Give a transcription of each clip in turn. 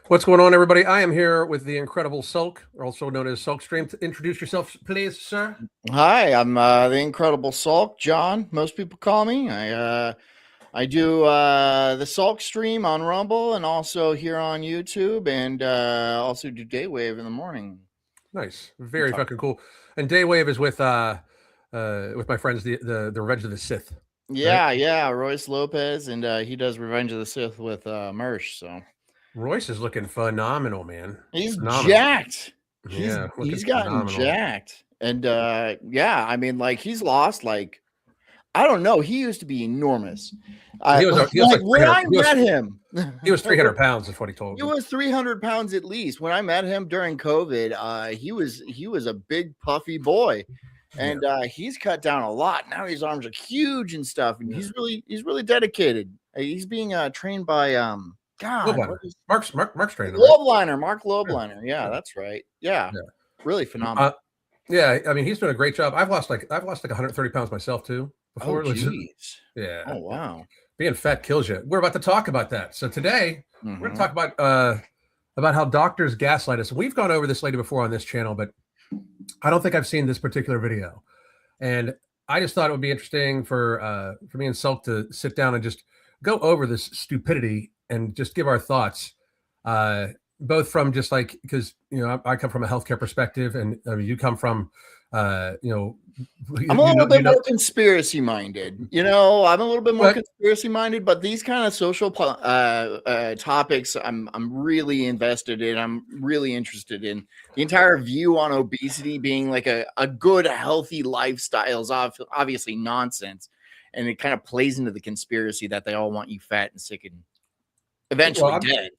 What's going on, everybody? I am here with the incredible Sulk, also known as Sulk Stream. Introduce yourself, please, sir. Hi, I'm the Incredible Sulk, John. Most people call me. I do the Sulk stream on Rumble and also here on YouTube, and also do Daywave in the morning. Nice, very fucking cool. And Daywave is with my friends, the Revenge of the Sith. Yeah, right? Yeah, Royce Lopez, and he does Revenge of the Sith with Mersh. So Royce is looking phenomenal, man. He's phenomenal. Jacked. Yeah, he's gotten jacked, and yeah, I mean, like he's lost like. I don't know. He used to be enormous. He was like when I met him, he was 300 pounds. Is what he told me. He was 300 pounds at least. When I met him during COVID, he was a big puffy boy, and he's cut down a lot. Now his arms are huge and stuff, and he's really dedicated. He's being trained by Mark's trainer. Lobliner, Mark Lobliner. Yeah, that's right. Yeah. Really phenomenal. Yeah, I mean he's doing a great job. I've lost like 130 pounds myself too. Before. Oh, geez. Yeah. Oh, wow. Being fat kills you. We're about to talk about that. So today we're going to talk about how doctors gaslight us. We've gone over this lady before on this channel, but I don't think I've seen this particular video. And I just thought it would be interesting for me and Sulk to sit down and just go over this stupidity and just give our thoughts, both from just like, because, I come from a healthcare perspective, and you come from, I'm a little bit more conspiracy minded. I'm a little bit more conspiracy minded, but these kind of social topics, I'm really invested in. I'm really interested in. The entire view on obesity being like a good, healthy lifestyle is obviously nonsense, and it kind of plays into the conspiracy that they all want you fat and sick and eventually dead.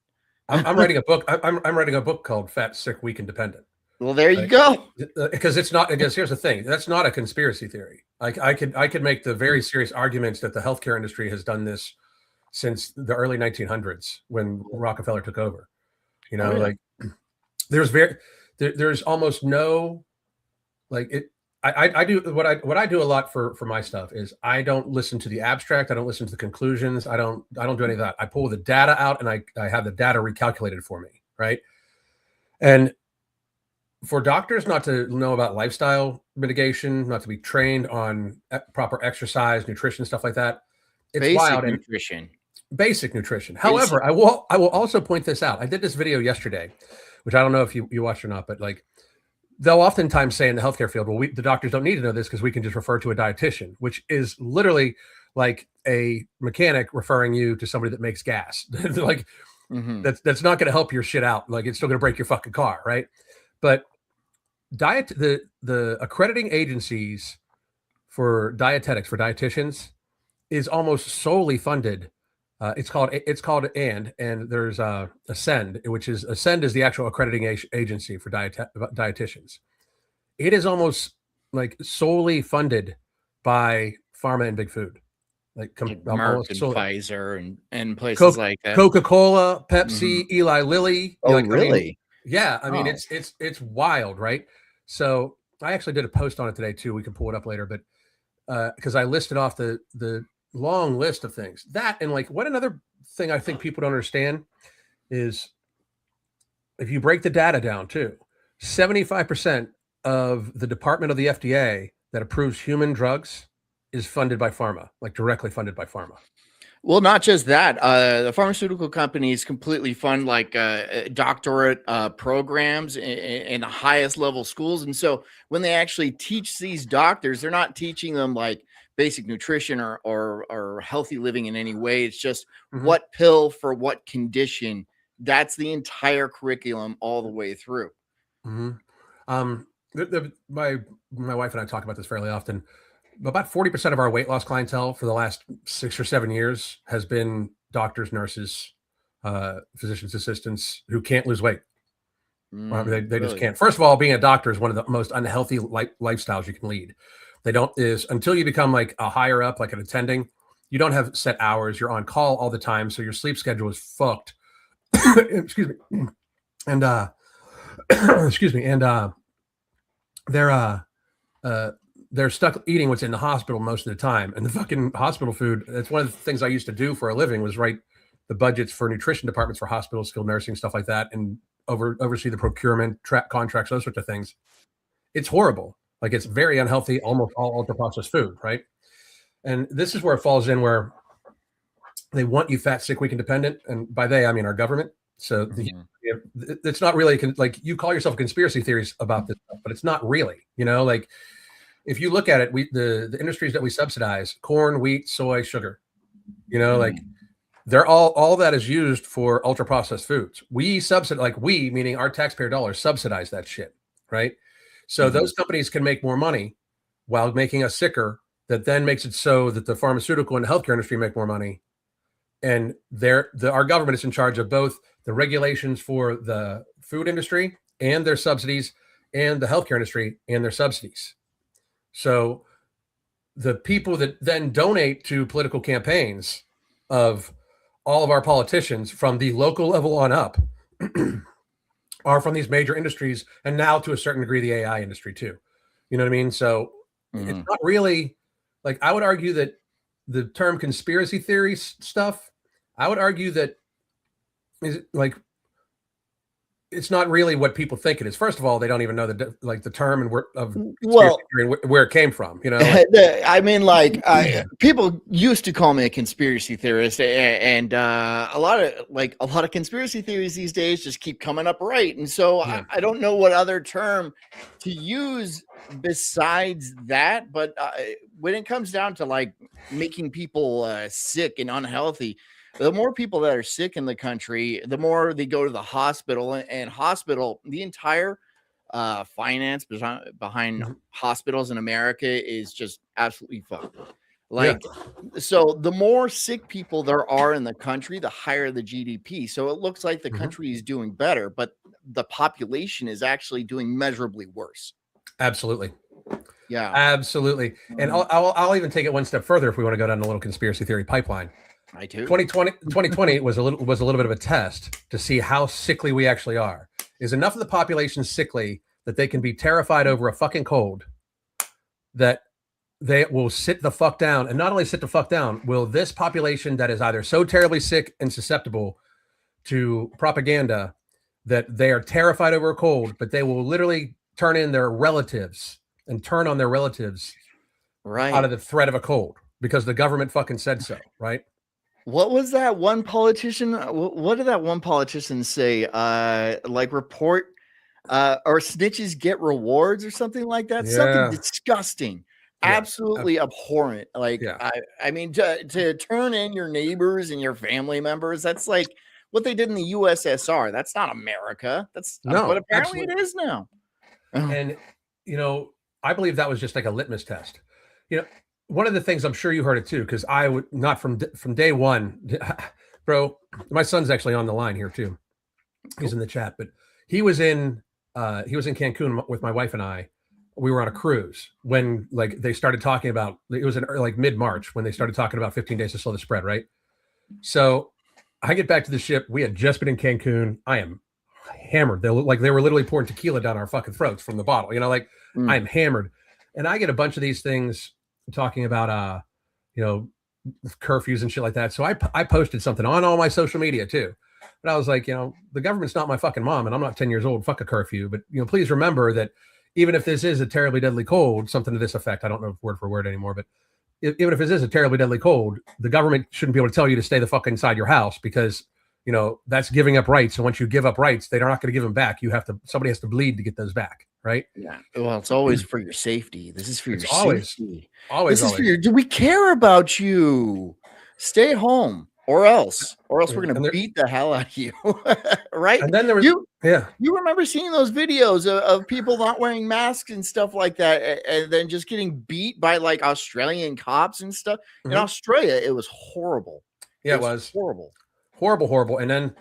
I'm writing a book. I'm writing a book called "Fat, Sick, Weak, and Dependent." Well, there you go. Because it's not. Because here's the thing: that's not a conspiracy theory. I could make the very serious arguments that the healthcare industry has done this since the early 1900s when Rockefeller took over. Like there's almost no like it. I do what I do a lot for my stuff is I don't listen to the abstract. I don't listen to the conclusions. I don't do any of that. I pull the data out and I have the data recalculated for me, right? And for doctors not to know about lifestyle mitigation, not to be trained on proper exercise, nutrition, stuff like that, it's basic wild. Nutrition. Basic nutrition. However, I will also point this out. I did this video yesterday, which I don't know if you watched or not, but like they'll oftentimes say in the healthcare field, well, the doctors don't need to know this because we can just refer to a dietitian, which is literally like a mechanic referring you to somebody that makes gas. Like that's not going to help your shit out. Like it's still going to break your fucking car, right? But the accrediting agencies for dietetics, for dietitians, is almost solely funded. It's called and there's Ascend, which is the actual accrediting agency for dietitians. It is almost like solely funded by pharma and big food, like Merck and Pfizer and places like that. Coca-Cola, Pepsi, Eli Lilly. Oh, really? I mean, it's wild, right? So I actually did a post on it today too. We can pull it up later, but because I listed off the long list of things that, and like what another thing I think people don't understand is if you break the data down too, 75% of the department of the FDA that approves human drugs is funded by pharma, like directly funded by pharma. Well, not just that. The pharmaceutical companies completely fund like doctorate programs in the highest level schools. And so when they actually teach these doctors, they're not teaching them like basic nutrition or healthy living in any way. It's just what pill for what condition. That's the entire curriculum all the way through. My wife and I talk about this fairly often. About 40% of our weight loss clientele for the last 6 or 7 years has been doctors, nurses, physicians' assistants who can't lose weight. They just can't. First of all, being a doctor is one of the most unhealthy lifestyles you can lead. Until you become like a higher up, like an attending, you don't have set hours. You're on call all the time. So your sleep schedule is fucked. Excuse me. And, excuse me. And, they're stuck eating what's in the hospital most of the time. And the fucking hospital food, that's one of the things I used to do for a living, was write the budgets for nutrition departments for hospitals, skilled nursing, stuff like that, and oversee the procurement, contracts, those sorts of things. It's horrible. Like, it's very unhealthy, almost all ultra processed food, right? And this is where it falls in, where they want you fat, sick, weak, and dependent. And by they, I mean our government. So it's not really like, you call yourself conspiracy theories about this stuff, but it's not really, like, if you look at it, the industries that we subsidize, corn, wheat, soy, sugar, like, they're all that is used for ultra processed foods. We subsidize, like, we, meaning our taxpayer dollars, subsidize that shit, right? So those companies can make more money while making us sicker. That then makes it so that the pharmaceutical and the healthcare industry make more money. And our government is in charge of both the regulations for the food industry and their subsidies, and the healthcare industry and their subsidies. So the people that then donate to political campaigns of all of our politicians from the local level on up are from these major industries, and now to a certain degree the AI industry too. You know what I mean? So it's not really, like, I would argue that the term conspiracy theory stuff, I would argue that is like, it's not really what people think it is. First of all, they don't even know the term and where it came from. I mean, people used to call me a conspiracy theorist, and a lot of conspiracy theories these days just keep coming up right. And so I don't know what other term to use besides that. But when it comes down to like making people sick and unhealthy, the more people that are sick in the country, the more they go to the hospital, and the entire finance behind hospitals in America is just absolutely fucked. So the more sick people there are in the country, the higher the GDP. So it looks like the country is doing better, but the population is actually doing measurably worse. Absolutely. Yeah, absolutely. And I'll even take it one step further if we want to go down a little conspiracy theory pipeline. I do. 2020 was a little bit of a test to see how sickly we actually are. Is enough of the population sickly that they can be terrified over a fucking cold that they will sit the fuck down? And not only sit the fuck down, will this population that is either so terribly sick and susceptible to propaganda that they are terrified over a cold, but they will literally turn on their relatives out of the threat of a cold because the government fucking said so, right? What was that one politician? What did that one politician say? Report or snitches get rewards or something like that. Yeah. Something disgusting, absolutely abhorrent. I mean, to turn in your neighbors and your family members, that's like what they did in the USSR. That's not America. But apparently it is now. And I believe that was just like a litmus test. One of the things, I'm sure you heard it too, because I would not from day one, bro. My son's actually on the line here too. He's in the chat, but he was in Cancun with my wife and I. We were on a cruise when they started talking about, it was in mid-March when they started talking about 15 days to slow the spread, right? So I get back to the ship. We had just been in Cancun. I am hammered. They look like they were literally pouring tequila down our fucking throats from the bottle. I am hammered, and I get a bunch of these things talking about curfews and shit like that. So I posted something on all my social media too. But I was like, the government's not my fucking mom, and I'm not 10 years old. Fuck a curfew. But please remember that even if this is a terribly deadly cold, something to this effect, I don't know word for word anymore, but even if this is a terribly deadly cold, the government shouldn't be able to tell you to stay the fuck inside your house, because that's giving up rights. And once you give up rights, they're not going to give them back. Somebody has to bleed to get those back. Right. Yeah. Well, it's always for your safety. This is for your safety. Always. This is for your, do we care about you? Stay home or else we're going to beat the hell out of you. Right. And then there was, you remember seeing those videos of people not wearing masks and stuff like that, and then just getting beat by Australian cops and stuff. In Australia, it was horrible. Yeah, it was horrible. And then,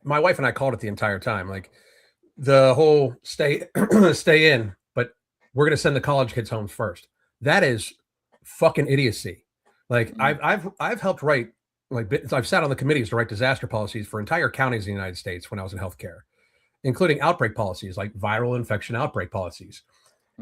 my wife and I called it the entire time. The whole stay in, but we're going to send the college kids home first. That is fucking idiocy. I've helped write, I've sat on the committees to write disaster policies for entire counties in the United States when I was in healthcare, including outbreak policies, like viral infection outbreak policies.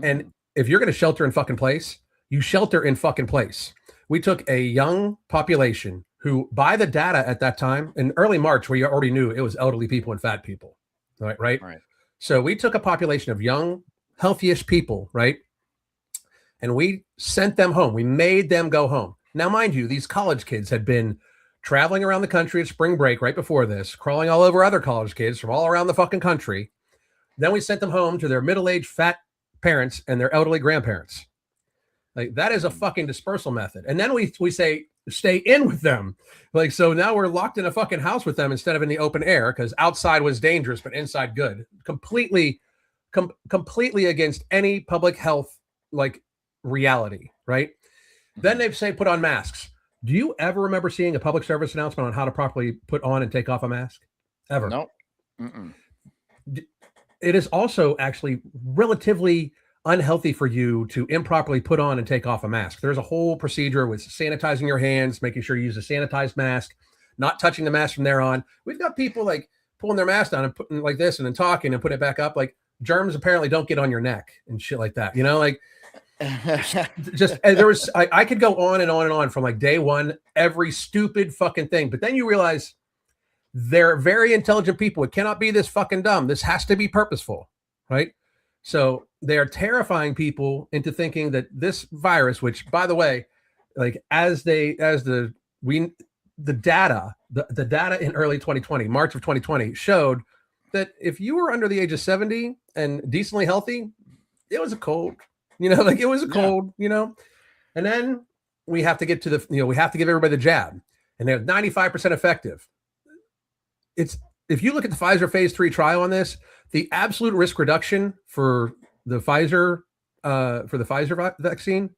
And if you're going to shelter in fucking place, you shelter in fucking place. We took a young population who, by the data at that time in early March, where you already knew it was elderly people and fat people, right? So we took a population of young, healthy-ish people, right? And we sent them home. We made them go home. Now, mind you, these college kids had been traveling around the country at spring break right before this, crawling all over other college kids from all around the fucking country. Then we sent them home to their middle-aged fat parents and their elderly grandparents. Like, that is a fucking dispersal method. And then we say, stay in with them. Like, so now we're locked in a fucking house with them instead of in the open air, because outside was dangerous, but inside good. Completely against any public health, like, reality, right? Then they say put on masks. Do you ever remember seeing a public service announcement on how to properly put on and take off a mask? Ever? No. It is also actually relatively unhealthy for you to improperly put on and take off a mask. There's a whole procedure with sanitizing your hands, making sure you use a sanitized mask, not touching the mask from there on. We've got people like pulling their mask down and putting like this and then talking and putting it back up. Like, germs apparently don't get on your neck and shit like that. You know, like, just there was I could go on and on and on from like day one, every stupid fucking thing. But then you realize they're very intelligent people. It cannot be this fucking dumb. This has to be purposeful, right? So they are terrifying people into thinking that this virus, which, by the way, like the data in early 2020, March of 2020, showed that if you were under the age of 70 and decently healthy, it was a cold. You know, like, it was a cold, you know. And then we have to get to we have to give everybody the jab. And they're 95% effective. If you look at the Pfizer phase 3 trial on this, the absolute risk reduction for the Pfizer vaccine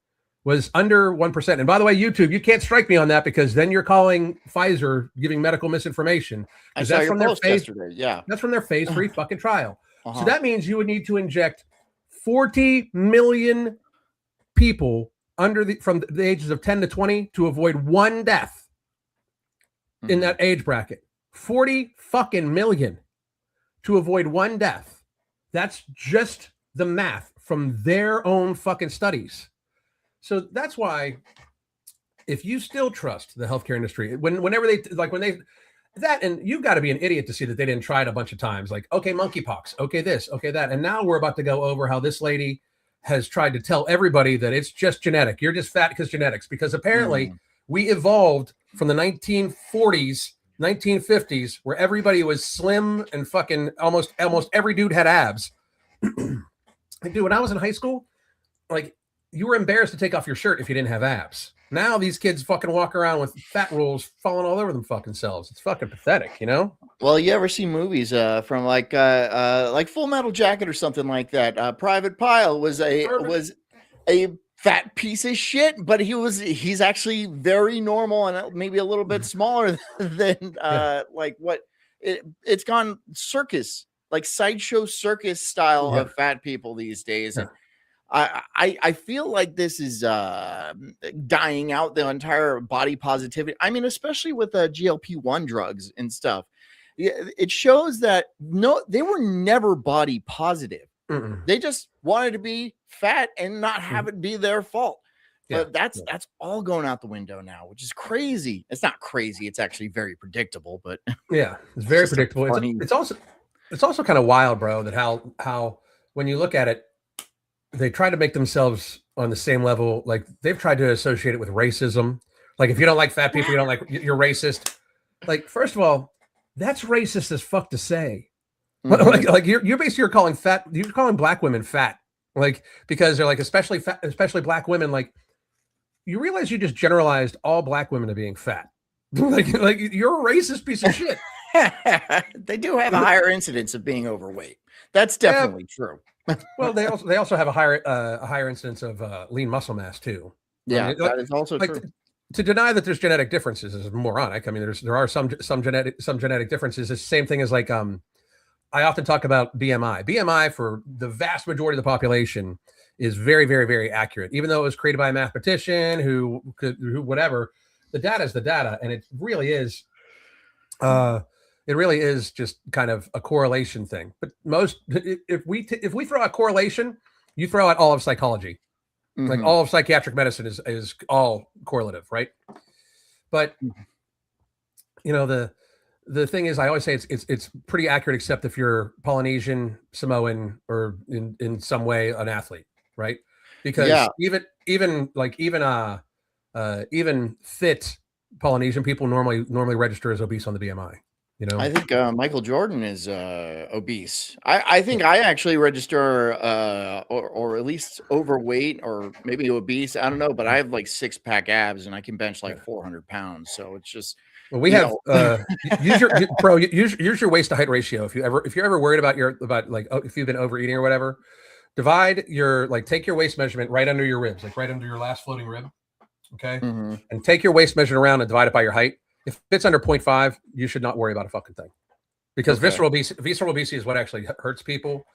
was under 1%. And by the way, YouTube, you can't strike me on that, because then you're calling Pfizer giving medical misinformation. I saw your post yesterday. Yeah. That's from their phase 3 fucking trial. So that means you would need to inject 40 million people from the ages of 10 to 20 to avoid one death in that age bracket. 40 fucking million to avoid one death. That's just the math from their own fucking studies. So that's why, if you still trust the healthcare industry, and you've got to be an idiot to see that they didn't try it a bunch of times. Like, okay, monkeypox, okay, this, okay, that. And now we're about to go over how this lady has tried to tell everybody that it's just genetic. You're just fat because genetics, because apparently we evolved from the 1940s, 1950s, where everybody was slim and fucking almost every dude had abs. Dude, when I was in high school, like, you were embarrassed to take off your shirt if you didn't have abs. Now these kids fucking walk around with fat rolls falling all over them fucking selves. It's fucking pathetic, you know? Well, you ever see movies from like Full Metal Jacket or something like that? Private Pile was a fat piece of shit, but he's actually very normal and maybe a little bit smaller than like what it's gone circus, like sideshow circus style of fat people these days. And I feel like this is dying out, the entire body positivity. I mean, especially with the GLP-1 drugs and stuff. It shows that they were never body positive. They just wanted to be fat and not have it be their fault. But that's all going out the window now, which is crazy. It's not crazy. It's actually very predictable, but yeah, it's very predictable. It's also kind of wild, bro, that how when you look at it, they try to make themselves on the same level. Like, they've tried to associate it with racism. Like, if you don't like fat people, you don't like, you're racist. Like, first of all, that's racist as fuck to say. Like you're basically calling black women fat. Like, because they're like, especially black women. Like, you realize you just generalized all black women to being fat. like you're a racist piece of shit. They do have a higher incidence of being overweight. That's definitely true. Well, they also have a higher incidence of lean muscle mass too. Yeah, I mean, that is also true. To deny that there's genetic differences is moronic. I mean, there are some genetic differences. It's the same thing as like I often talk about BMI. BMI for the vast majority of the population is very, very, very accurate. Even though it was created by a mathematician who whatever, the data is the data, and it really is. It really is just kind of a correlation thing. But if we throw out correlation, you throw out all of psychology. Like, all of psychiatric medicine is all correlative, right? But you know, the thing is, I always say it's pretty accurate, except if you're Polynesian, Samoan, or in some way an athlete, right? Yeah, Because even fit Polynesian people normally register as obese on the BMI. You I know, think Michael Jordan is obese. I think I actually register or at least overweight or maybe obese. I don't know, but I have like 6-pack abs and I can bench like yeah. 400 pounds. So it's just, Well, we you have know, use your bro use your waist to height ratio if you're ever worried about like if you've been overeating or whatever. Divide your like take your waist measurement right under your ribs, like right under your last floating rib. Okay. Mhm. And take your waist measured around and divide it by your height. If it's under 0.5, you should not worry about a fucking thing. Because Okay. visceral obesity is what actually hurts people.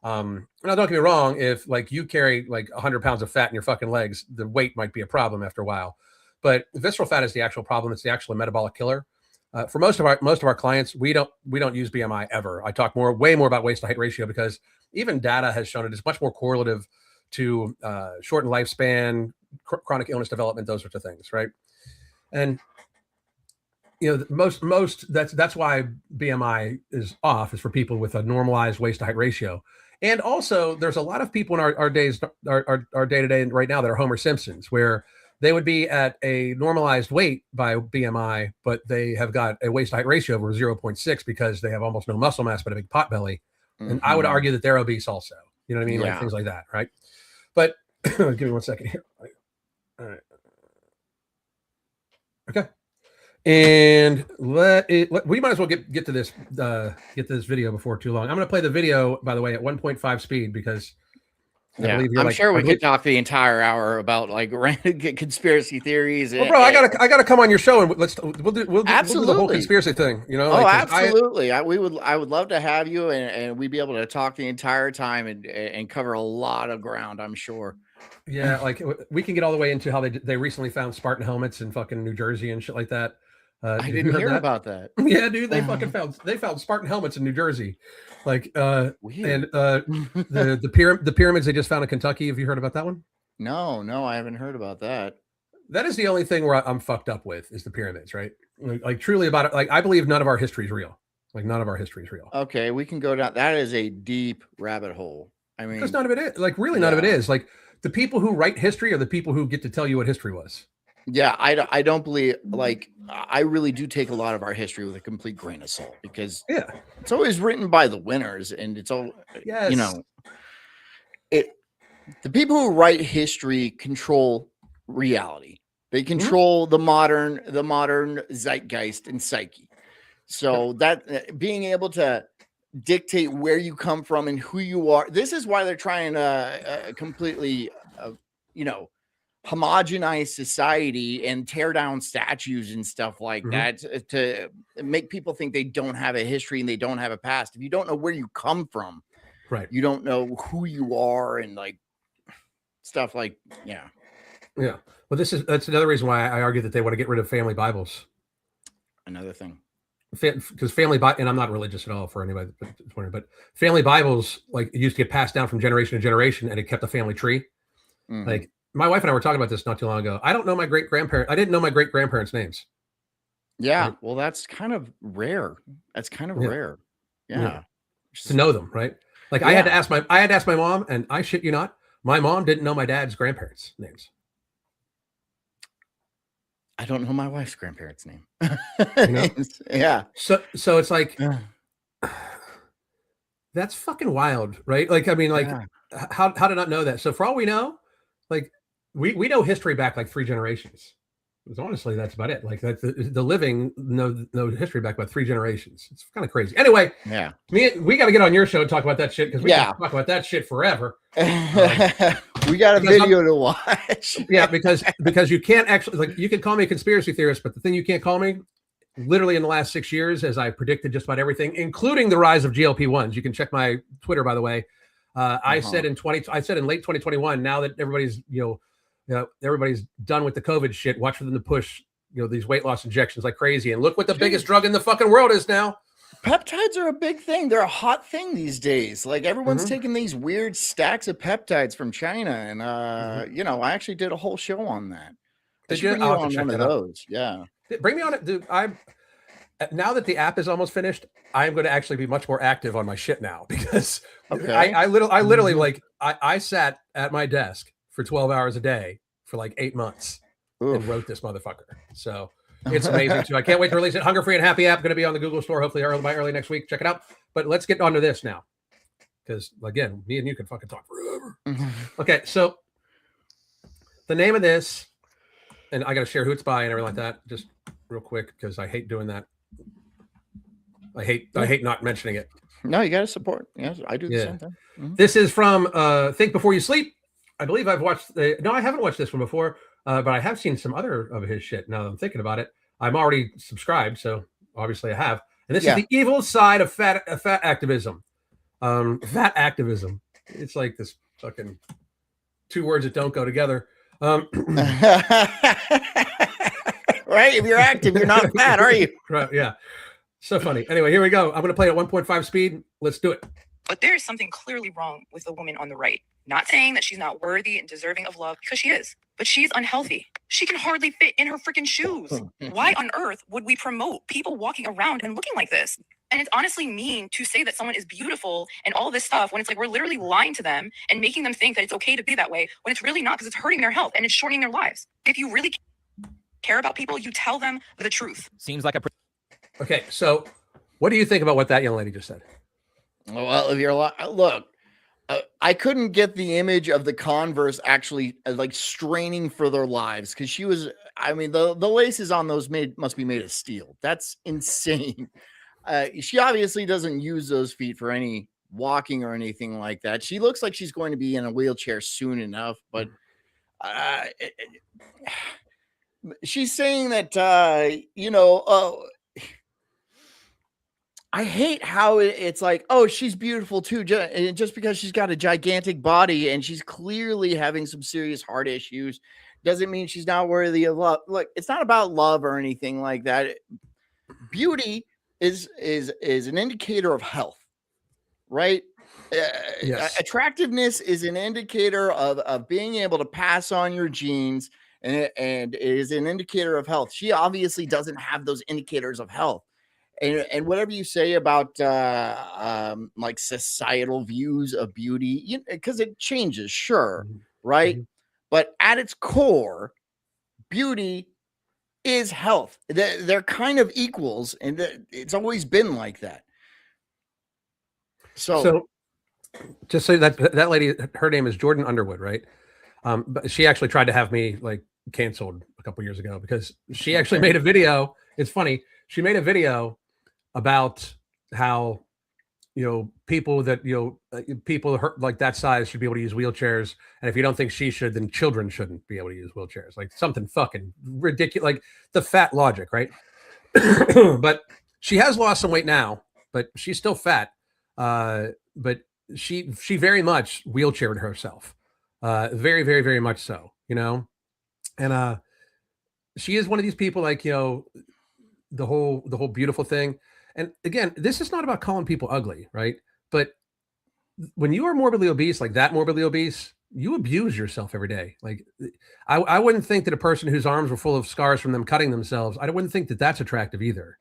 Now don't get me wrong, if like you carry like 100 pounds of fat in your fucking legs, the weight might be a problem after a while. But visceral fat is the actual problem. It's the actual metabolic killer. For most of our clients, we don't use BMI ever. I talk way more about waist to height ratio because even data has shown it is much more correlative to shortened lifespan, chronic illness development, those sorts of things, right? And you know, most that's why BMI is off is for people with a normalized waist to height ratio. And also, there's a lot of people in our days, our day to day right now that are Homer Simpsons, where they would be at a normalized weight by BMI, but they have got a waist to height ratio over 0.6 because they have almost no muscle mass but a big pot belly. And I would Mhm. argue that they're obese also. You know what I mean? Like Yeah. things like that, right? But give me one second here. All right. Okay. And we might as well get to this video before too long. I'm going to play the video, by the way, at 1.5 speed because I Yeah. believe you're I'm like, sure I we believe, could talk the entire hour about like conspiracy theories. well, bro, I gotta come on your show and we'll do the whole Absolutely. conspiracy thing, you know, Oh, like, cause I, absolutely. I would love to have you and we'd be able to talk the entire time and cover a lot of ground, I'm sure. yeah, like we can get all the way into how they recently found Spartan helmets in fucking New Jersey and shit like that. I Have you didn't heard hear that? about that. Yeah, dude, they found Spartan helmets in New Jersey, like, and Weird. the pyramids they just found in Kentucky. Have you heard about that one? No, I haven't heard about that. That is the only thing where I'm fucked up with is the pyramids, right? Like truly about it. Like I believe none of our history is real. Like none of our history is real Okay, we can go down. That is a deep rabbit hole. I because mean, none of it is. Like really, none of it yeah. is. Like the people who write history are the people who get to tell you what history was. Yeah, I don't believe like I really do take a lot of our history with a complete grain of salt because Yeah. it's always written by the winners and it's all you Yes. know, it the people who write history control reality. They Mhm. control the modern zeitgeist and psyche. Yep. So that being able to dictate where you come from and who you are. This is why they're trying to completely, you know, homogenize society and tear down statues and stuff like Mhm. that to make people think they don't have a history and they don't have a past. If you don't know where you come from, Right. you don't know who you are and like stuff like yeah. Yeah. Well, that's another reason why I argue that they want to get rid of family Bibles. Another thing. Because and I'm not religious at all for anybody that's wondering, but family Bibles like it used to get passed down from generation to generation, and it kept a family tree. Mhm. Like my wife and I were talking about this not too long ago. I don't know my great grandparent. I didn't know my great grandparents' names. Yeah, Right? well, that's kind of rare. That's kind of Yeah, rare. yeah. Yeah. To Just know them, right? Like yeah. I had to ask my mom, and I shit you not, my mom didn't know my dad's grandparents' names. I don't know my wife's grandparents' name. You know, Yeah. so it's like Yeah. that's fucking wild, right? Like I mean, like Yeah. how to not know that? So for all we know, like we know history back like 3 generations. Because honestly, that's about it. Like that, the living know history back about 3 generations. It's kind of crazy. Anyway, Yeah. we got to get on your show and talk about that shit because we can Yeah. talk about that shit forever. Um, We got a because video to watch. yeah, because you can't actually like you can call me a conspiracy theorist, but the thing you can't call me, literally in the last 6 years, as I predicted just about everything, including the rise of GLP-1s. You can check my Twitter, by the way. I Uh-huh. said in late 2021. Now that everybody's everybody's done with the COVID shit. Watch for them to push these weight loss injections like crazy. And look what the biggest drug in the fucking world is now. Peptides are a big thing. They're a hot thing these days. Like everyone's Mm-hmm. taking these weird stacks of peptides from China. And Mm-hmm. I actually did a whole show on that. I Did should you? bring I'll you have to on check one of that out. those. Yeah. Bring me on it, dude. now that the app is almost finished, I'm going to actually be much more active on my shit now because Okay. I literally like I sat at my desk for 12 hours a day for like 8 months and wrote this motherfucker. So it's amazing too. I can't wait to release it. Hunger Free and Happy app going to be on the Google Store hopefully by early next week. Check it out. But let's get on to this now. Because again, me and you can fucking talk forever. Okay, so the name of this, and I got to share who it's by and everything like that, just real quick because I hate doing that. I hate not mentioning it. No, you got to support. Yes, I do the same thing. This is from Think Before You Sleep. I believe I've watched no, I haven't watched this one before, but I have seen some other of his shit. Now that I'm thinking about it, I'm already subscribed, so obviously I have. And this is the evil side of fat activism. Fat activism. It's like this fucking two words that don't go together. Right? If you're active, you're not fat, are you? Right, yeah. So funny. Anyway, here we go. I'm going to play at 1.5 speed. Let's do it. But there is something clearly wrong with the woman on the right. Not saying that she's not worthy and deserving of love, because she is. But she's unhealthy. She can hardly fit in her freaking shoes. Why on earth would we promote people walking around and looking like this? And it's honestly mean to say that someone is beautiful and all this stuff when it's like we're literally lying to them and making them think that it's okay to be that way when it's really not, because it's hurting their health and it's shortening their lives. If you really care about people, you tell them the truth. Seems like a... Okay, so what do you think about what that young lady just said? Well, if you're look, I couldn't get the image of the Converse actually like straining for their lives because she was. I mean, the laces on those must be made of steel. That's insane. She obviously doesn't use those feet for any walking or anything like that. She looks like she's going to be in a wheelchair soon enough, but she's saying that I hate how it's like, oh, she's beautiful too, just because she's got a gigantic body and she's clearly having some serious heart issues doesn't mean she's not worthy of love. Look, it's not about love or anything like that. Beauty is an indicator of health, right? Yes. Attractiveness is an indicator of being able to pass on your genes, and it is an indicator of health. She obviously doesn't have those indicators of health. And whatever you say about like societal views of beauty, because it changes, sure, right? But at its core, beauty is health. They're kind of equals, and it's always been like that. So just so that lady, her name is Jordan Underwood, right? But she actually tried to have me like canceled a couple years ago because she actually made a video. It's funny. She made a video about how people that people like that size should be able to use wheelchairs, and if you don't think she should, then children shouldn't be able to use wheelchairs. Like something fucking ridiculous, like the fat logic, right? But she has lost some weight now, but she's still fat. But she very much wheelchaired herself, very very very much so, and she is one of these people like the whole beautiful thing. And again, this is not about calling people ugly, right? But when you are morbidly obese, like that morbidly obese, you abuse yourself every day. Like I wouldn't think that a person whose arms were full of scars from them cutting themselves, I wouldn't think that that's attractive either,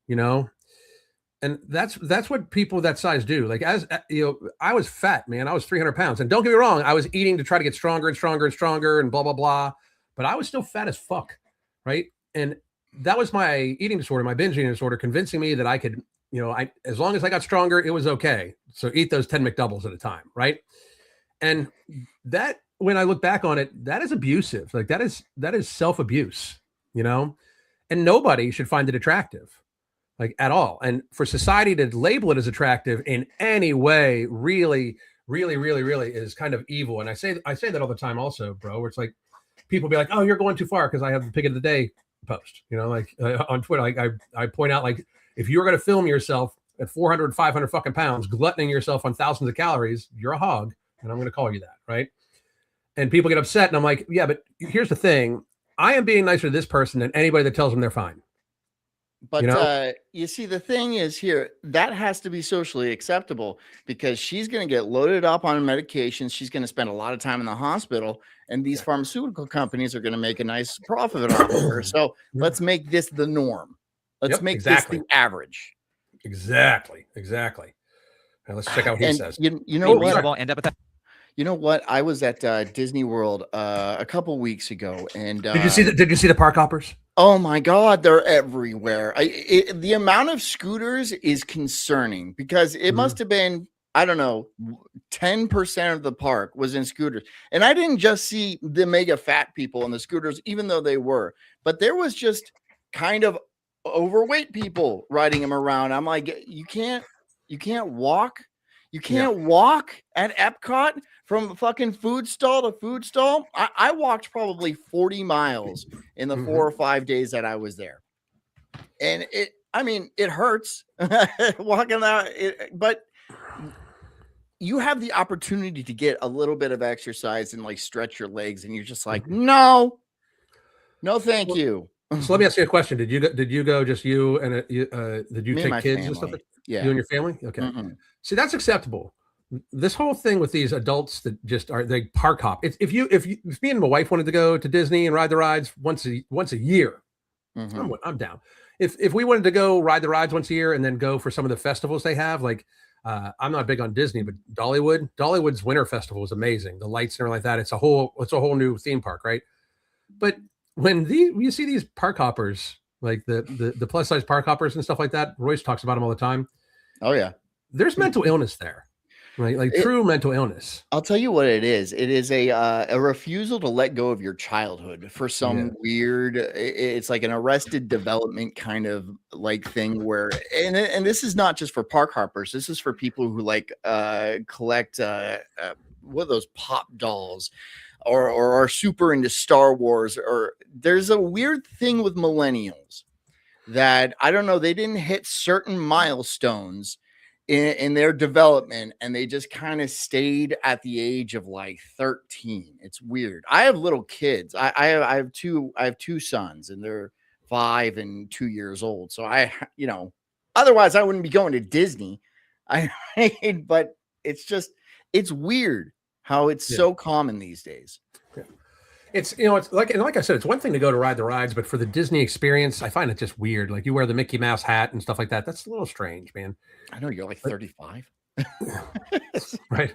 And that's what people that size do. Like I was fat, man. I was 300 pounds, and don't get me wrong, I was eating to try to get stronger and stronger and stronger and blah blah blah. But I was still fat as fuck, right? And that was my eating disorder, my binge eating disorder, convincing me that I could, as long as I got stronger, it was okay. So eat those 10 McDoubles at a time, right? And that, when I look back on it, that is abusive. Like that is self-abuse, and nobody should find it attractive, like at all. And for society to label it as attractive in any way, really, really, really, really is kind of evil. And I say that all the time also, bro, where it's like, people be like, oh, you're going too far because I have the pick of the day post, on Twitter. I point out, like, if you're going to film yourself at 400, 500 fucking pounds, gluttoning yourself on thousands of calories, you're a hog, and I'm going to call you that, right? And people get upset, and I'm like, yeah, but here's the thing. I am being nicer to this person than anybody that tells them they're fine. But you see, the thing is here, that has to be socially acceptable because she's going to get loaded up on medications. She's going to spend a lot of time in the hospital, and these pharmaceutical companies are going to make a nice profit off of her. So let's make this the norm. Let's Yep, make exactly. this the average. Exactly. Now let's check out what he And says. you Be know what? reasonable and empathetic. You know what? I was at Disney World a couple weeks ago, and Did you see the park hoppers? oh my God, they're everywhere. The amount of scooters is concerning because it must have been, I don't know, 10% of the park was in scooters. And I didn't just see the mega fat people on the scooters, even though they were, but there was just kind of overweight people riding them around. I'm like, you can't walk. You can't walk at Epcot from fucking food stall to food stall. I walked probably 40 miles in the 4 or 5 days that I was there. And it hurts walking out, but you have the opportunity to get a little bit of exercise and like stretch your legs, and you're just like, no, thank you. So let me ask you a question. Did you go just you and did you Me and my take kids and stuff? family. Yeah. You and your family? Okay. See, that's acceptable. This whole thing with these adults that just are they park hop. If me and my wife wanted to go to Disney and ride the rides once a year, I'm down. If we wanted to go ride the rides once a year and then go for some of the festivals they have, like I'm not big on Disney, but Dollywood's Winter Festival is amazing. The lights and everything like that. It's a whole new theme park, right? But when you see these park hoppers, like the plus size park hoppers and stuff like that, Royce talks about them all the time. Oh yeah, there's mental illness there, right? Like true mental illness. I'll tell you what it is. It is a refusal to let go of your childhood for some weird. It's like an Arrested Development kind of like thing where, and this is not just for park hoppers. This is for people who like collect what are those pop dolls. Or are super into Star Wars, or there's a weird thing with millennials that I don't know. They didn't hit certain milestones in their development, and they just kind of stayed at the age of like 13. It's weird. I have little kids. I have two sons, and they're 5 and 2 years old. So otherwise I wouldn't be going to Disney. But it's weird how it's so common these days. It's like I said, it's one thing to go to ride the rides, but for the Disney experience, I find it just weird. Like you wear the Mickey Mouse hat and stuff like that. That's a little strange, man. I know you're like 35. Right.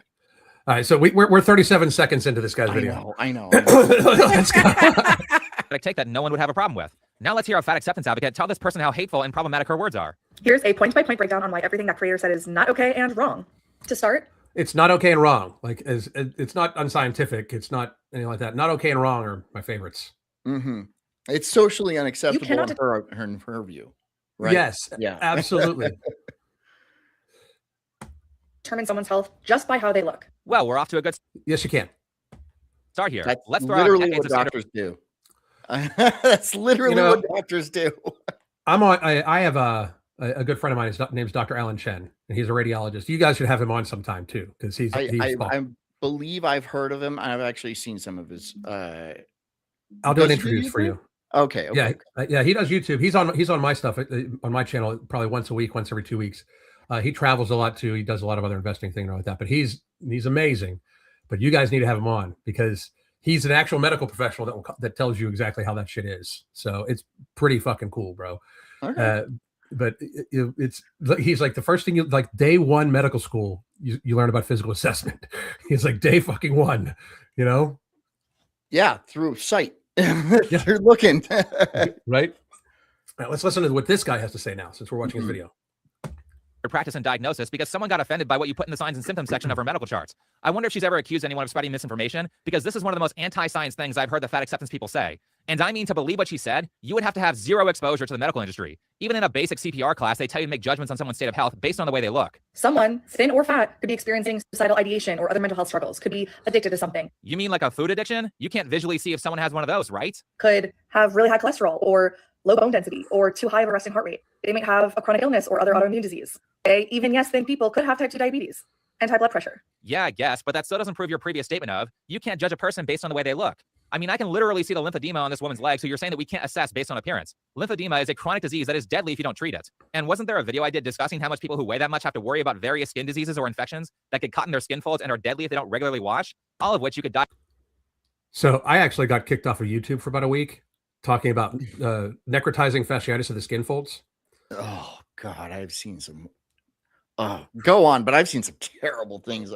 All right. So we're 37 seconds into this guy's video. I know. Let's go. I take that no one would have a problem with. Now let's hear a fat acceptance advocate tell this person how hateful and problematic her words are. Here's a point-by-point breakdown on why everything that creator said is not okay and wrong. To start, it's not okay and wrong. Like it's not unscientific. It's not anything like that. Not okay and wrong are my favorites. It's socially unacceptable in her view. Right? Yes. Yeah. Absolutely. Determine someone's health just by how they look. Well, we're off to a good Yes, you can. start here. That's Let's throw literally out what doctors do. That's literally what doctors do. I have a good friend of mine. His name's Dr. Alan Chen, and he's a radiologist. You guys should have him on sometime too, because I believe I've heard of him. I've actually seen some of his. I'll do an introduce for you. Okay. Yeah. He does YouTube. He's on my stuff on my channel probably once every 2 weeks. He travels a lot too. He does a lot of other investing things like that. But he's amazing. But you guys need to have him on because he's an actual medical professional that tells you exactly how that shit is. So it's pretty fucking cool, bro. Okay. But he's like the first thing like day one medical school, you learn about physical assessment. He's like day fucking one, Yeah, through sight. You're looking. Right. Now let's listen to what this guy has to say now, since we're watching his video. Practice and diagnosis because someone got offended by what you put in the signs and symptoms section of her medical charts. I wonder if she's ever accused anyone of spreading misinformation, because this is one of the most anti-science things I've heard the fat acceptance people say. And I mean, to believe what she said, you would have to have zero exposure to the medical industry. Even in a basic CPR class, they tell you to make judgments on someone's state of health based on the way they look. Someone, thin or fat, could be experiencing suicidal ideation or other mental health struggles, could be addicted to something. You mean like a food addiction? You can't visually see if someone has one of those, right? Could have really high cholesterol or low bone density or too high of a resting heart rate. They might have a chronic illness or other autoimmune disease. Even thin people could have type 2 diabetes and high blood pressure. Yeah, I guess, but that still doesn't prove your previous statement of, you can't judge a person based on the way they look. I mean, I can literally see the lymphedema on this woman's leg, so you're saying that we can't assess based on appearance. Lymphedema is a chronic disease that is deadly if you don't treat it. And wasn't there a video I did discussing how much people who weigh that much have to worry about various skin diseases or infections that get caught in their skin folds and are deadly if they don't regularly wash? All of which you could die. So I actually got kicked off of YouTube for about a week talking about necrotizing fasciitis of the skin folds. Oh God, I've seen some. Go on, but I've seen some terrible things.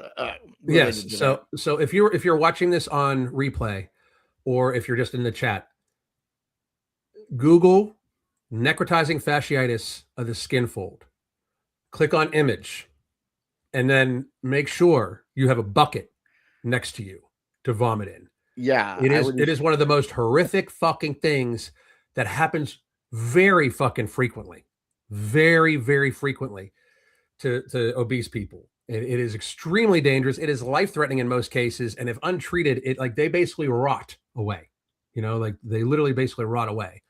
Yes. So if you're watching this on replay, or if you're just in the chat, Google necrotizing fasciitis of the skin fold. Click on image, and then make sure you have a bucket next to you to vomit in. Yeah, it is one of the most horrific fucking things that happens very fucking frequently, very, very frequently to obese people. It is extremely dangerous. It is life-threatening in most cases, and if untreated, they basically rot away. Like they literally basically rot away.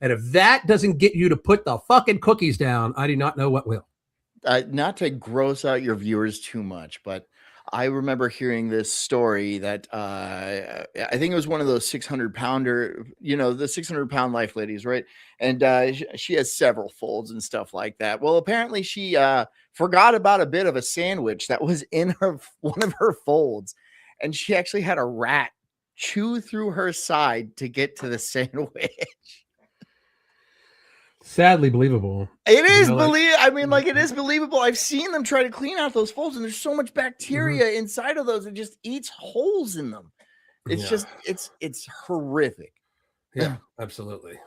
And if that doesn't get you to put the fucking cookies down, I do not know what will. Not to gross out your viewers too much, but I remember hearing this story that I think it was one of those 600-pounder, the 600-pound life ladies, right? And she has several folds and stuff like that. Well, apparently she forgot about a bit of a sandwich that was in one of her folds, and she actually had a rat chew through her side to get to the sandwich. Sadly believable. It is it is believable. I've seen them try to clean out those folds, and there's so much bacteria inside of those. It just eats holes in them. It's just it's horrific. Yeah, absolutely.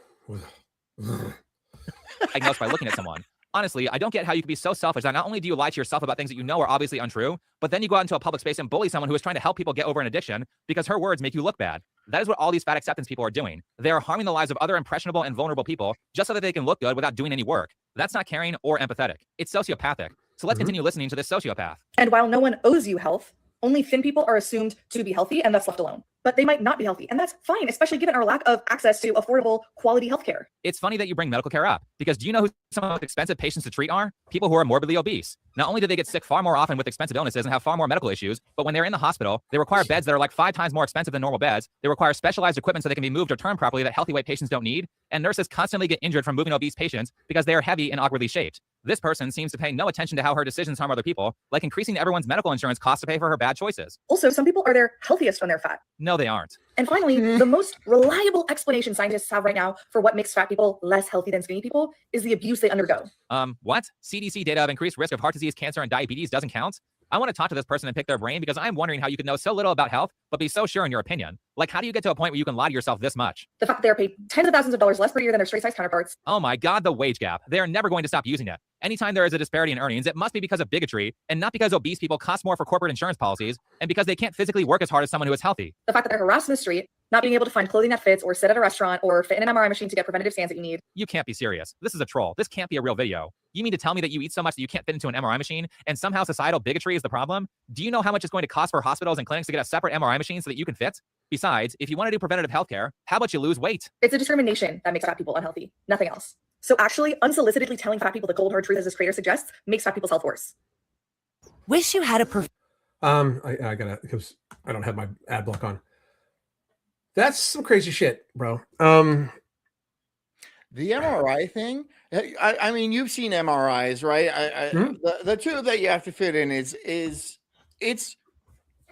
Diagnosed by looking at someone. Honestly, I don't get how you can be so selfish that not only do you lie to yourself about things that you know are obviously untrue, but then you go out into a public space and bully someone who is trying to help people get over an addiction because her words make you look bad. That is what all these fat acceptance people are doing. They are harming the lives of other impressionable and vulnerable people just so that they can look good without doing any work. That's not caring or empathetic. It's sociopathic. So let's continue listening to this sociopath. And while no one owes you health, only thin people are assumed to be healthy and thus left alone. But they might not be healthy, and that's fine, especially given our lack of access to affordable, quality healthcare. It's funny that you bring medical care up, because do you know who some of the most expensive patients to treat are? People who are morbidly obese. Not only do they get sick far more often with expensive illnesses and have far more medical issues, but when they're in the hospital, they require beds that are like 5 times more expensive than normal beds. They require specialized equipment so they can be moved or turned properly that healthy weight patients don't need. And nurses constantly get injured from moving obese patients because they are heavy and awkwardly shaped. This person seems to pay no attention to how her decisions harm other people, like increasing everyone's medical insurance costs to pay for her bad choices. Also, some people are their healthiest when they're fat. No, they aren't. And finally, the most reliable explanation scientists have right now for what makes fat people less healthy than skinny people is the abuse they undergo. What? CDC data of increased risk of heart disease, cancer, and diabetes doesn't count? I want to talk to this person and pick their brain because I'm wondering how you can know so little about health, but be so sure in your opinion. Like, how do you get to a point where you can lie to yourself this much? The fact that they're paid tens of thousands of dollars less per year than their straight-sized counterparts. Oh my God, the wage gap. They are never going to stop using it. Anytime there is a disparity in earnings, it must be because of bigotry and not because obese people cost more for corporate insurance policies and because they can't physically work as hard as someone who is healthy. The fact that they're harassed in the street, not being able to find clothing that fits or sit at a restaurant or fit in an MRI machine to get preventative scans that you need. You can't be serious. This is a troll. This can't be a real video. You mean to tell me that you eat so much that you can't fit into an MRI machine and somehow societal bigotry is the problem? Do you know how much it's going to cost for hospitals and clinics to get a separate MRI machine so that you can fit? Besides, if you want to do preventative healthcare, how about you lose weight? It's a discrimination that makes fat people unhealthy, nothing else. So actually, unsolicitedly telling fat people the cold hard truth as this creator suggests makes fat people's health worse. Wish you had a I gotta, because I don't have my ad block on. That's some crazy shit, bro. The MRI thing. I mean, you've seen MRIs, right? The tube that you have to fit in is it's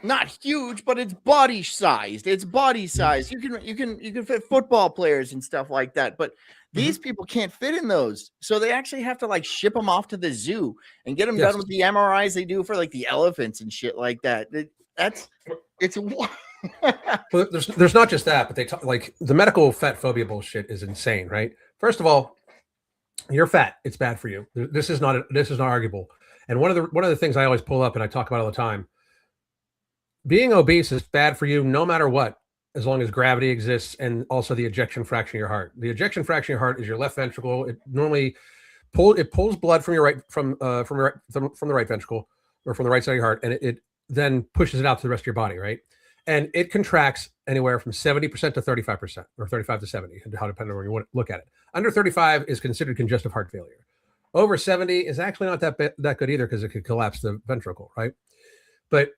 not huge, but it's body sized. It's body sized. You can fit football players and stuff like that, but these people can't fit in those, so they actually have to like ship them off to the zoo and get them done with the MRIs they do for like the elephants and shit like that. It's Well, there's not just that, but they talk, like the medical fat phobia bullshit is insane, right? First of all, you're fat; it's bad for you. This is not arguable. And one of the things I always pull up and I talk about all the time: being obese is bad for you, no matter what, as long as gravity exists and also the ejection fraction of your heart. The ejection fraction of your heart is your left ventricle. It normally pulls blood from your right from the right ventricle or from the right side of your heart, and it then pushes it out to the rest of your body, right? And it contracts anywhere from 70% to 35%, or 35 to 70, how depending on where you want to look at it. Under 35 is considered congestive heart failure. Over 70 is actually not that good either, because it could collapse the ventricle, right? But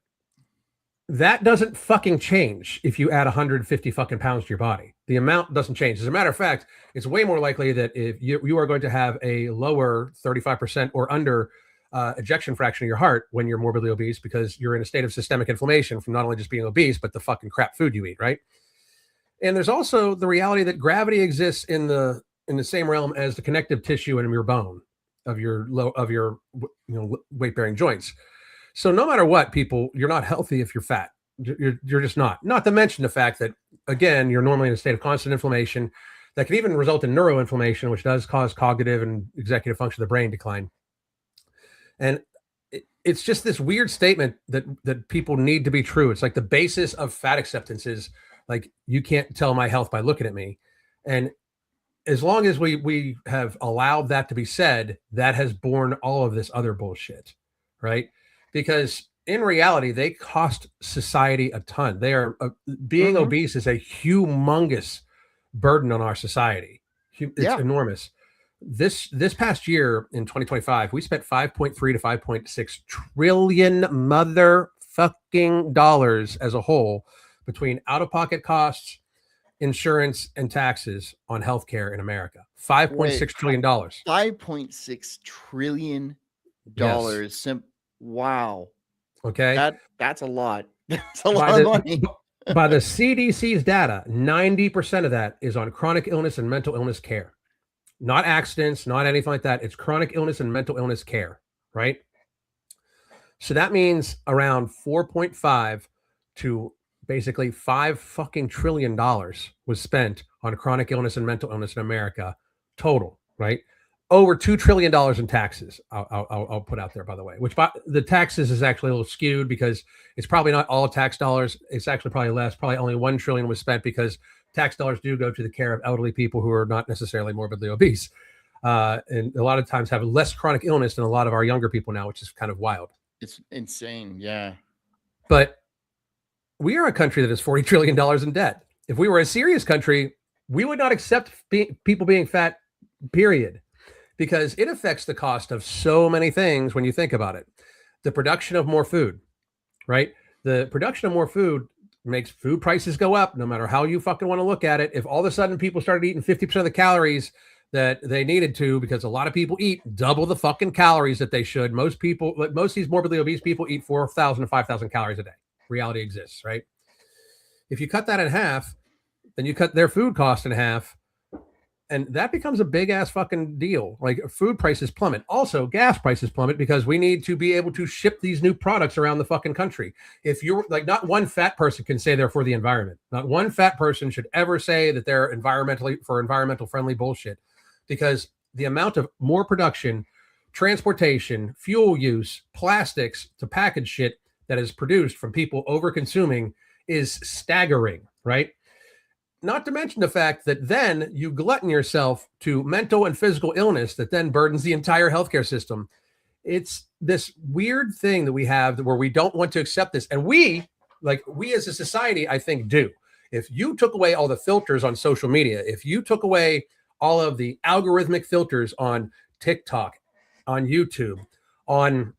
that doesn't fucking change if you add 150 fucking pounds to your body. The amount doesn't change. As a matter of fact, it's way more likely that if you are going to have a lower 35% or under ejection fraction of your heart when you're morbidly obese, because you're in a state of systemic inflammation from not only just being obese, but the fucking crap food you eat, right? And there's also the reality that gravity exists in the in the same realm as the connective tissue in your bone of your weight bearing joints. So no matter what, people, you're not healthy if you're fat. You're just not. Not to mention the fact that, again, you're normally in a state of constant inflammation that can even result in neuroinflammation, which does cause cognitive and executive function of the brain decline. And it's just this weird statement that people need to be true. It's like the basis of fat acceptance is like, you can't tell my health by looking at me. And as long as we have allowed that to be said, that has borne all of this other bullshit, right? Because in reality, they cost society a ton. They are being obese is a humongous burden on our society. It's enormous. This past year in 2025, we spent 5.3 to 5.6 trillion motherfucking dollars as a whole between out-of-pocket costs, insurance, and taxes on healthcare in America. $5.6 trillion. $5.6 trillion. Yes. Wow. Okay. That's a lot. That's a lot of money. By the CDC's data, 90% of that is on chronic illness and mental illness care. Not accidents, not anything like that. It's chronic illness and mental illness care, right? So that means around 4.5 to basically $5 fucking trillion was spent on chronic illness and mental illness in America total, right? Over $2 trillion in taxes. I'll put out there, by the way, which the taxes is actually a little skewed because it's probably not all tax dollars. It's actually probably less. Probably only $1 trillion was spent because tax dollars do go to the care of elderly people who are not necessarily morbidly obese, and a lot of times have less chronic illness than a lot of our younger people now, which is kind of wild. It's insane, yeah. But we are a country that is $40 trillion in debt. If we were a serious country, we would not accept people being fat, period. Because it affects the cost of so many things when you think about it. The production of more food, right? The production of more food makes food prices go up no matter how you fucking want to look at it. If all of a sudden people started eating 50% of the calories that they needed to, because a lot of people eat double the fucking calories that they should. Most people, like most of these morbidly obese people, eat 4,000 to 5,000 calories a day. Reality exists, right? If you cut that in half, then you cut their food cost in half. And that becomes a big ass fucking deal. Like food prices plummet. Also, gas prices plummet because we need to be able to ship these new products around the fucking country. If you're like, not one fat person can say they're for the environment. Not one fat person should ever say that they're environmental friendly bullshit, because the amount of more production, transportation, fuel use, plastics to package shit that is produced from people over consuming is staggering, right? Not to mention the fact that then you glutton yourself to mental and physical illness that then burdens the entire healthcare system. It's this weird thing that we have where we don't want to accept this. And we as a society, I think, do. If you took away all the filters on social media, if you took away all of the algorithmic filters on TikTok, on YouTube, on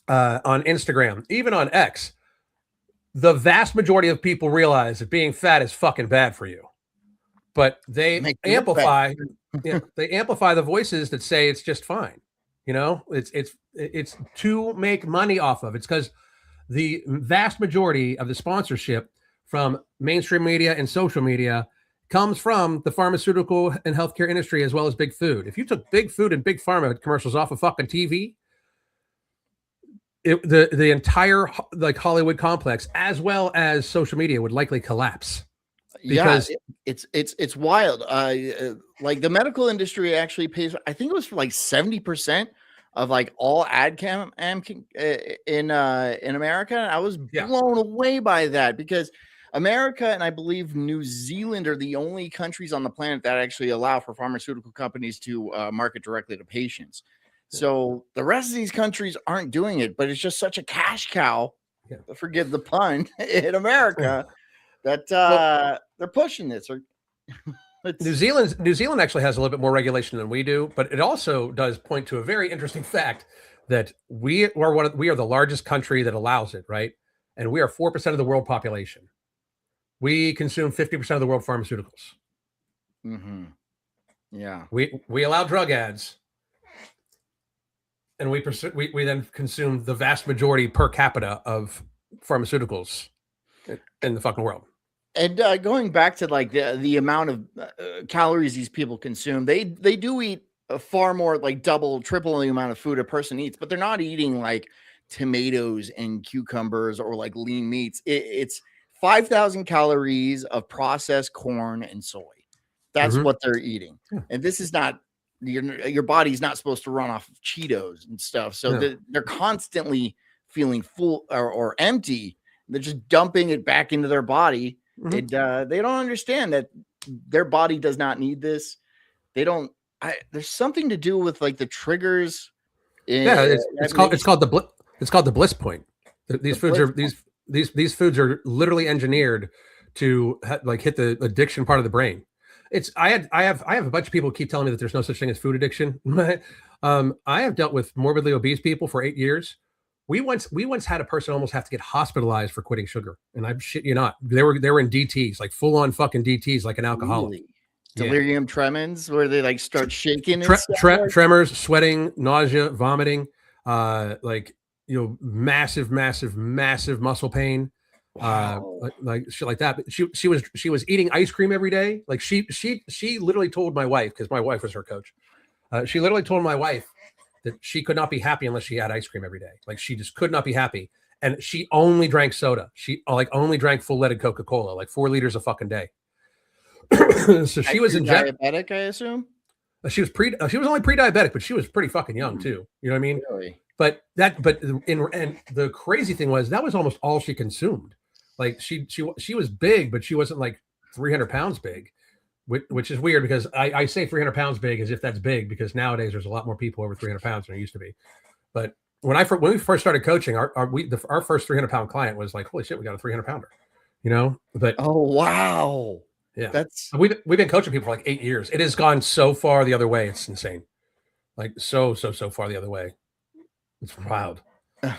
Instagram, even on X, the vast majority of people realize that being fat is fucking bad for you, but they amplify the voices that say it's just fine. You know, it's to make money off of. It's because the vast majority of the sponsorship from mainstream media and social media comes from the pharmaceutical and healthcare industry, as well as big food. If you took big food and big pharma commercials off of fucking TV, the entire like Hollywood complex, as well as social media, would likely collapse. Because it's wild. Like the medical industry actually pays, I think it was for like 70% of like all ad cam in America. I was blown away by that, because America and I believe New Zealand are the only countries on the planet that actually allow for pharmaceutical companies to market directly to patients. So the rest of these countries aren't doing it, but it's just such a cash cow, forgive the pun, in America that they're pushing this. New Zealand actually has a little bit more regulation than we do, but it also does point to a very interesting fact that we are the largest country that allows it, right? And we are 4% of the world population. We consume 50% of the world pharmaceuticals. Mm-hmm. Yeah. We allow drug ads. And we then consume the vast majority per capita of pharmaceuticals in the fucking world. And going back to like the amount of calories these people consume, they do eat a far more, like double, triple the amount of food a person eats, but they're not eating like tomatoes and cucumbers or like lean meats. It's 5,000 calories of processed corn and soy. That's what they're eating. Yeah. And this is not, your body's not supposed to run off of Cheetos and stuff. So they're constantly feeling full or empty. They're just dumping it back into their body. And they don't understand that their body does not need this. They don't. There's something to do with like the triggers. It's called the bliss point. These foods are literally engineered to like hit the addiction part of the brain. I have a bunch of people keep telling me that there's no such thing as food addiction. I have dealt with morbidly obese people for 8 years. We once had a person almost have to get hospitalized for quitting sugar, and I shit you not, they were in DTs, like full on fucking DTs, like an alcoholic. Really? Delirium tremens, where they like start shaking, tremors, sweating, nausea, vomiting, like massive muscle pain, like shit like that. But she was eating ice cream every day. Like she literally told my wife, because my wife was her coach. She literally told my wife that she could not be happy unless she had ice cream every day. Like she just could not be happy. And she only drank soda. She only drank full-leaded Coca-Cola, like 4 liters a fucking day. So she was diabetic, I assume. She was only pre-diabetic, but she was pretty fucking young too. You know what I mean? Really? And the crazy thing was that was almost all she consumed. Like she was big, but she wasn't like 300 pounds big. Which is weird because I say 300 pounds big as if that's big, because nowadays there's a lot more people over 300 pounds than there used to be. But when we first started coaching, our first 300 pound client was like, holy shit, we got a 300 pounder, But oh wow, yeah, we've been coaching people for like 8 years. It has gone so far the other way, it's insane. Like so far the other way. It's wild. All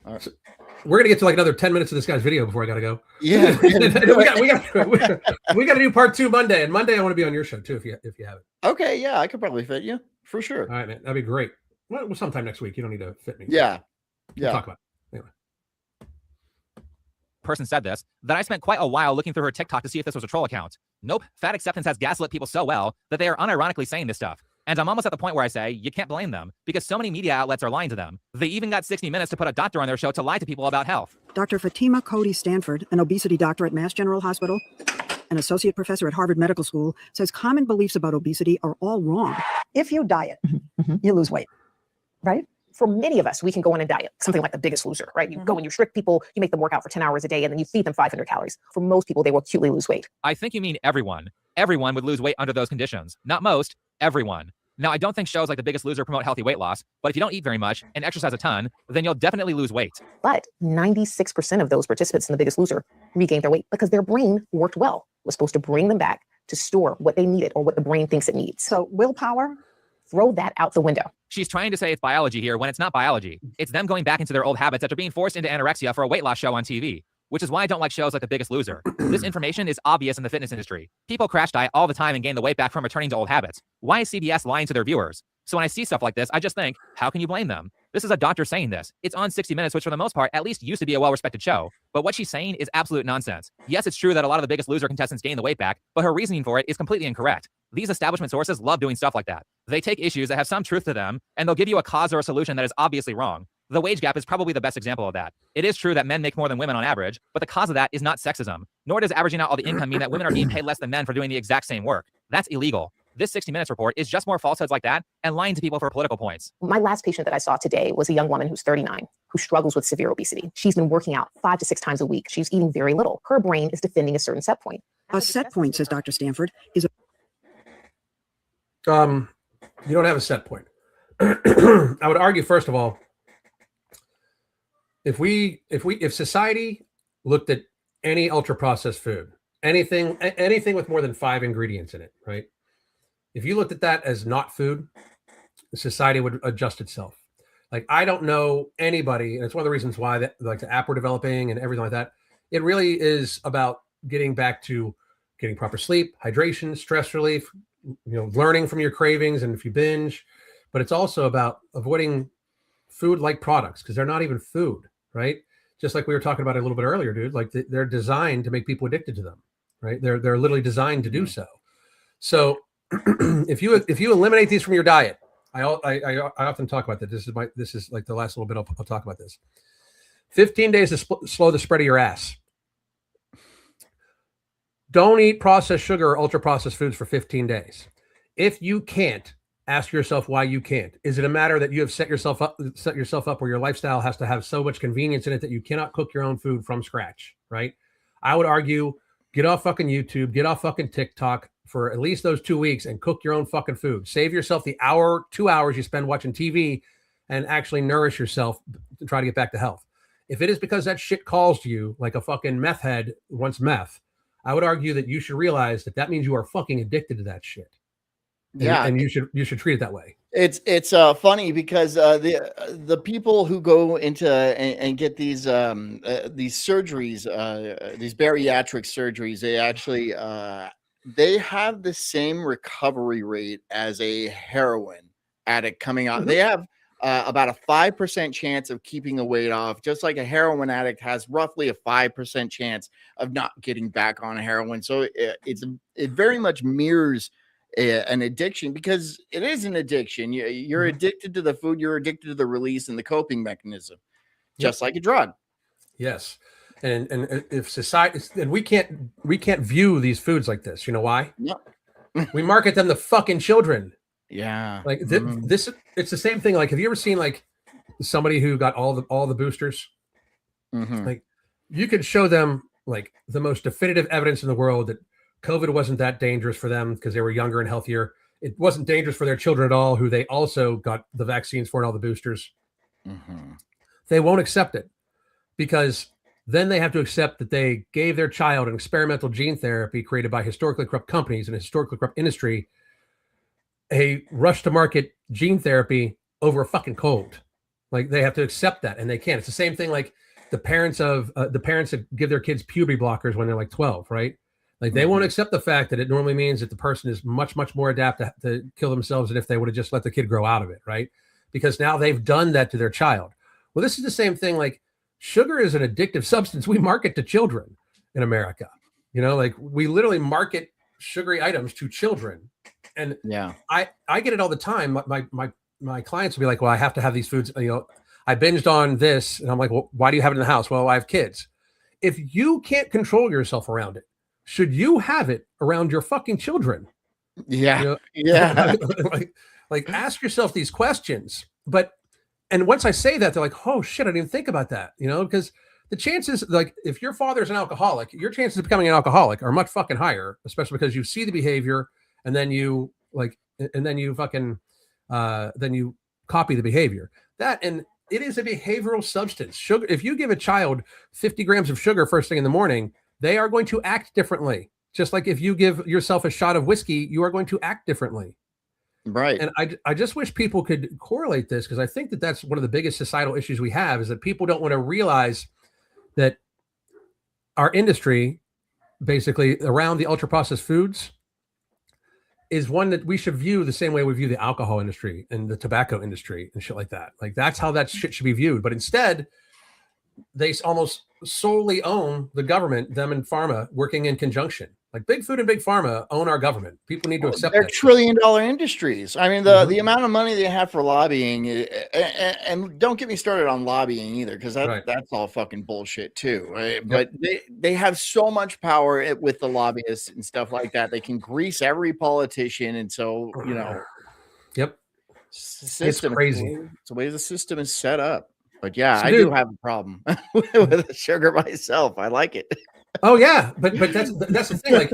right. So, we're gonna get to like another 10 minutes of this guy's video before I gotta go. Yeah, we got to do part 2 Monday, and Monday I want to be on your show too if you have it. Okay, yeah, I could probably fit you for sure. All right, man, that'd be great. Well, sometime next week. You don't need to fit me. Yeah. We'll talk about it. Anyway. Person said this, that I spent quite a while looking through her TikTok to see if this was a troll account. Nope, fat acceptance has gaslit people so well that they are unironically saying this stuff. And I'm almost at the point where I say, you can't blame them, because so many media outlets are lying to them. They even got 60 Minutes to put a doctor on their show to lie to people about health. Dr. Fatima Cody Stanford, an obesity doctor at Mass General Hospital, an associate professor at Harvard Medical School, says common beliefs about obesity are all wrong. If you diet, you lose weight, right? For many of us, we can go on a diet, something like The Biggest Loser, right? You go and you trick people, you make them work out for 10 hours a day, and then you feed them 500 calories. For most people, they will acutely lose weight. I think you mean everyone. Everyone would lose weight under those conditions. Not most, everyone. Now, I don't think shows like The Biggest Loser promote healthy weight loss, but if you don't eat very much and exercise a ton, then you'll definitely lose weight. But 96% of those participants in The Biggest Loser regained their weight because their brain worked well. It was supposed to bring them back to store what they needed or what the brain thinks it needs. So willpower, throw that out the window. She's trying to say it's biology here when it's not biology. It's them going back into their old habits after being forced into anorexia for a weight loss show on TV. Which is why I don't like shows like The Biggest Loser. This information is obvious in the fitness industry. People crash diet all the time and gain the weight back from returning to old habits. Why is CBS lying to their viewers? So when I see stuff like this, I just think, how can you blame them? This is a doctor saying this. It's on 60 Minutes, which for the most part, at least used to be a well-respected show. But what she's saying is absolute nonsense. Yes, it's true that a lot of The Biggest Loser contestants gain the weight back, but her reasoning for it is completely incorrect. These establishment sources love doing stuff like that. They take issues that have some truth to them, and they'll give you a cause or a solution that is obviously wrong. The wage gap is probably the best example of that. It is true that men make more than women on average, but the cause of that is not sexism. Nor does averaging out all the income mean that women are being paid less than men for doing the exact same work. That's illegal. This 60 Minutes report is just more falsehoods like that and lying to people for political points. My last patient that I saw today was a young woman who's 39, who struggles with severe obesity. She's been working out 5 to 6 times a week. She's eating very little. Her brain is defending a certain set point. A set point, says Dr. Stanford, is a... You don't have a set point. I would argue, first of all, if society looked at any ultra processed food, anything with more than 5 ingredients in it, right? If you looked at that as not food, society would adjust itself. Like, I don't know anybody, and it's one of the reasons why like the app we're developing and everything like that, it really is about getting back to getting proper sleep, hydration, stress relief, learning from your cravings, and if you binge, but it's also about avoiding food-like products because they're not even food, right? just like we were talking about a little bit earlier, dude. Like they're designed to make people addicted to them, right? They're literally designed to do so. So if you eliminate these from your diet, I often talk about that. This is like the last little bit I'll talk about this. 15 days to slow the spread of your ass. Don't eat processed sugar or ultra processed foods for 15 days. If you can't, ask yourself why you can't. Is it a matter that you have set yourself up where your lifestyle has to have so much convenience in it that you cannot cook your own food from scratch, right? I would argue, get off fucking YouTube, get off fucking TikTok for at least those 2 weeks and cook your own fucking food. Save yourself the hour, 2 hours you spend watching TV and actually nourish yourself to try to get back to health. If it is because that shit calls to you like a fucking meth head wants meth, I would argue that you should realize that means you are fucking addicted to that shit. And you should treat it that way. It's funny because the people who go into and get these surgeries, these bariatric surgeries, they actually they have the same recovery rate as a heroin addict coming out. They have about a 5% chance of keeping the weight off, just like a heroin addict has roughly a 5% chance of not getting back on heroin. So it very much mirrors an addiction, because it is an addiction. You're addicted to the food, you're addicted to the release and the coping mechanism, just like a drug. Yes. And if society, and we can't view these foods like this. You know why? No. We market them to fucking children. Yeah. Like this, it's the same thing. Like, have you ever seen like somebody who got all the boosters? Like, you could show them like the most definitive evidence in the world that COVID wasn't that dangerous for them because they were younger and healthier. It wasn't dangerous for their children at all, who they also got the vaccines for and all the boosters. They won't accept it, because then they have to accept that they gave their child an experimental gene therapy created by historically corrupt companies and a historically corrupt industry, a rush to market gene therapy over a fucking cold. Like, they have to accept that, and they can't. It's the same thing like the parents that give their kids puberty blockers when they're like 12, right? Like, they won't accept the fact that it normally means that the person is much, much more apt to kill themselves than if they would have just let the kid grow out of it, right? Because now they've done that to their child. Well, this is the same thing. Like, sugar is an addictive substance we market to children in America. You know, like, we literally market sugary items to children. And I get it all the time. My clients will be like, well, I have to have these foods. You know, I binged on this. And I'm like, well, why do you have it in the house? Well, I have kids. If you can't control yourself around it, should you have it around your fucking children? Yeah. You know? like ask yourself these questions. And once I say that, they're like, oh shit, I didn't even think about that. You know, because the chances, like, if your father's an alcoholic, your chances of becoming an alcoholic are much fucking higher, especially because you see the behavior and then you fucking then you copy the behavior. And it is a behavioral substance. Sugar. If you give a child 50 grams of sugar first thing in the morning, they are going to act differently. Just like if you give yourself a shot of whiskey, you are going to act differently. Right. And I just wish people could correlate this, because I think that that's one of the biggest societal issues we have, is that people don't want to realize that our industry, basically around the ultra processed foods, is one that we should view the same way we view the alcohol industry and the tobacco industry and shit like that. Like, that's how that shit should be viewed. But instead, they almost solely own the government, them and pharma working in conjunction. Like, big food and big pharma own our government. People need to accept they're that. trillion-dollar industries. I mean, the amount of money they have for lobbying, and don't get me started on lobbying either, because that's all fucking bullshit too. Right? Yep. But they have so much power with the lobbyists and stuff like that. They can grease every politician, and so, you know. Yep. System, it's crazy. It's the way the system is set up. But yeah, so I do have a problem with sugar myself. I like it. Oh yeah, but that's the thing. Like,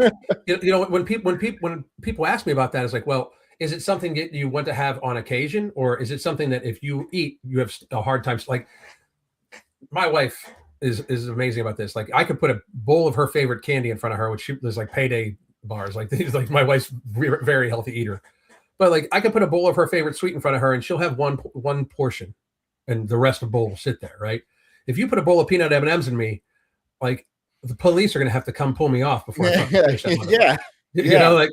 you know, when people ask me about that, it's like, well, is it something that you want to have on occasion, or is it something that if you eat, you have a hard time? Like, my wife is amazing about this. Like, I could put a bowl of her favorite candy in front of her, which there's like payday bars. Like, like my wife's very healthy eater, but like, I could put a bowl of her favorite sweet in front of her, and she'll have one portion, and the rest of the bowl will sit there. Right? If you put a bowl of peanut M&Ms in me, like, the police are going to have to come pull me off before I finish that one. You know, like,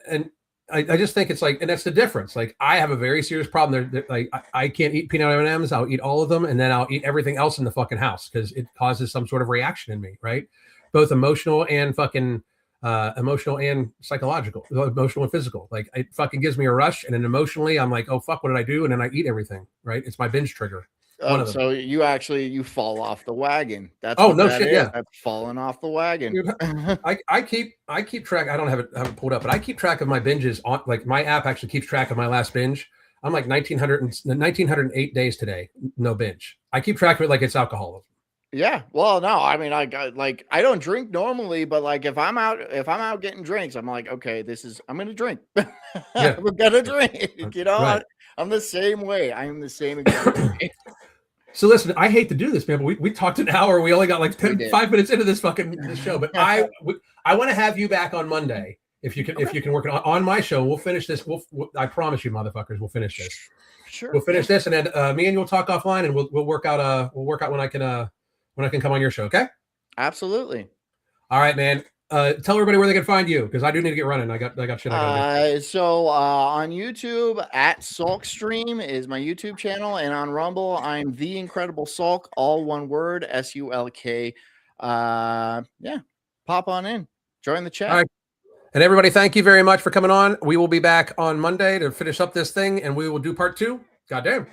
and I just think it's like, and that's the difference. Like I have a very serious problem. Like I can't eat peanut M&Ms. I'll eat all of them, and then I'll eat everything else in the fucking house because it causes some sort of reaction in me, right? Both emotional and fucking emotional and psychological, emotional and physical. Like it fucking gives me a rush, and then emotionally, I'm like, oh fuck, what did I do? And then I eat everything, right? It's my binge trigger. Oh, so you fall off the wagon. That's oh what no that shit, is. yeah. That's falling off the wagon. Dude, I keep track. I don't have it pulled up, but I keep track of my binges on, like my app actually keeps track of my last binge. I'm like 1908 days today, no binge. I keep track of it like it's alcoholism. Yeah. Well, no, I mean, I don't drink normally, but like if I'm out getting drinks, I'm like, okay, I'm gonna drink. Yeah. I'm gonna drink. You know, Right. I'm the same way. I am the same exact way. So listen, I hate to do this, man, but we talked an hour. We only got like 5 minutes into this show. But I want to have you back on Monday if you can work it on my show. We'll finish this. I promise you, motherfuckers, we'll finish this. Sure. We'll finish this, and then me and you'll talk offline, and we'll work out when I can come on your show. Okay. Absolutely. All right, man. Tell everybody where they can find you because I do need to get running. I got shit I gotta do. So on YouTube at Sulk Stream is my YouTube channel, and on Rumble I'm the Incredible Sulk, all one word, SULK. Yeah, pop on in, join the chat. All right. And everybody, thank you very much for coming on. We will be back on Monday to finish up this thing, and we will do part 2. Goddamn.